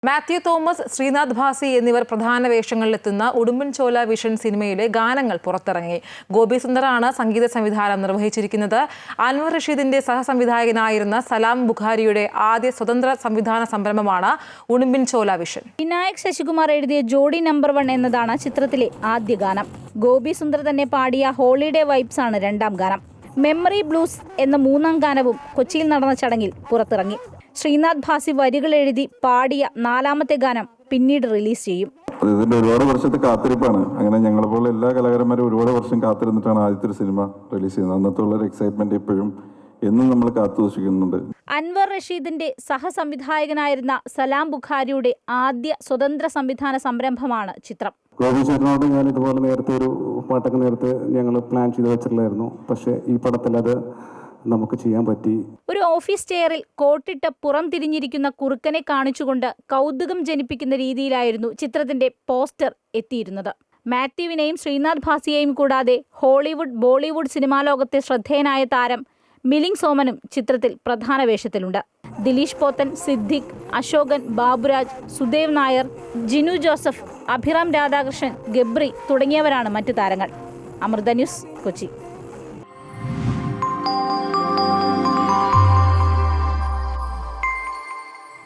Mathew Thomas, Sreenath Bhasi എന്നിവർ പ്രധാന വേഷങ്ങളിലെത്തുന്ന ഉടുമ്പൻ ചോല vision സിനിമയിലെ ഗാനങ്ങൾ പുറത്തിറങ്ങി. ഗോപി സുന്ദറാണ് സംഗീത സംവിധാനം നിർവഹിച്ചിരിക്കുന്നത്. അൻവർ റഷീദിന്റെ സഹസംവിധായകനായിരുന്ന സലാം ബുഖാരിയുടെ ആദ്യ സ്വതന്ത്ര സംവിധാന സംരംഭമാണ് ഉടുമ്പൻ ചോല വിഷൻ. വിനായക് ശശികുമാർ എഴുതിയ ജോഡി നമ്പർ 1 എന്നതാണ് ചിത്രത്തിലെ ആദ്യ ഗാനം. ഗോപി സുന്ദർ തന്നെ പാടിയ ഹോളിഡേ വൈബ്സ് ആണ് രണ്ടാം ഗാനം. മെമ്മറി ബ്ലൂസ് എന്ന മൂന്നാം ഗാനവും കൊച്ചിയിൽ നടന്ന ചടങ്ങിൽ പുറത്തിറങ്ങി. ശ്രീനാഥ് ഭാസി വരികൾ എഴുതി പാടിയ 4ാമത്തെ ഗാനം പിന്നീട് റിലീസ് ചെയ്യും. ഇതിന്റെ ഒരുപാട് വർഷത്തെ കാത്തിരിപ്പാണ്. അങ്ങനെ ഞങ്ങളെ പോലെ എല്ലാ കലാകാരന്മാരും ഒരുപാട് വർഷം കാത്തിരുന്നിട്ടാണ് ആദ്യത്തെ ഒരു സിനിമ റിലീസ് ചെയ്യുന്നത്. അന്നത്തെ ഉള്ള ഒരു എക്സൈറ്റ്മെന്റ് ഇപ്പോഴും എന്നും നമ്മൾ കാത്തുസൂക്ഷിക്കുന്നുണ്ട്. അൻവർ റഷീദിന്റെ സഹസംവിധായകനായിരുന്ന സലാം ബുഖാരിയുടെ ആദ്യ സ്വതന്ത്ര സംവിധാന സംരംഭമാണ് ചിത്രം. ഗോപി ചേട്ടനോട് ഞാൻ ഇതുപോലെ നേരത്തെ ഒരു പാട്ടൊക്കെ നേരത്തെ ഞങ്ങൾ പ്ലാൻ ചെയ്ത് വെച്ചിട്ടുണ്ടായിരുന്നു. പക്ഷേ ഈ പടത്തിൽ അത് നമുക്ക് ചെയ്യാൻ പറ്റി. ഒരു ഓഫീസ് ചെയറിൽ കോട്ടിട്ട് പുറം തിരിഞ്ഞിരിക്കുന്ന കുറുക്കനെ കാണിച്ചുകൊണ്ട് കൗതുകം ജനിപ്പിക്കുന്ന രീതിയിലായിരുന്നു ചിത്രത്തിന്റെ പോസ്റ്റർ എത്തിയിരുന്നത്. മാത്യുവിനെയും ശ്രീനാഥ് ഭാസിയെയും കൂടാതെ ഹോളിവുഡ്, ബോളിവുഡ് സിനിമാ ലോകത്തെ ശ്രദ്ധേയനായ താരം മിലിംഗ് സോമനും ചിത്രത്തിൽ പ്രധാന വേഷത്തിലുണ്ട്. ദിലീഷ് പോത്തൻ, സിദ്ദിഖ്, അശോകൻ, ബാബുരാജ്, സുദേവ് നായർ, ജിനു ജോസഫ്, അഭിറാം രാധാകൃഷ്ണൻ, ഗബ്രി തുടങ്ങിയവരാണ് മറ്റു താരങ്ങൾ. അമൃത ന്യൂസ്, കൊച്ചി.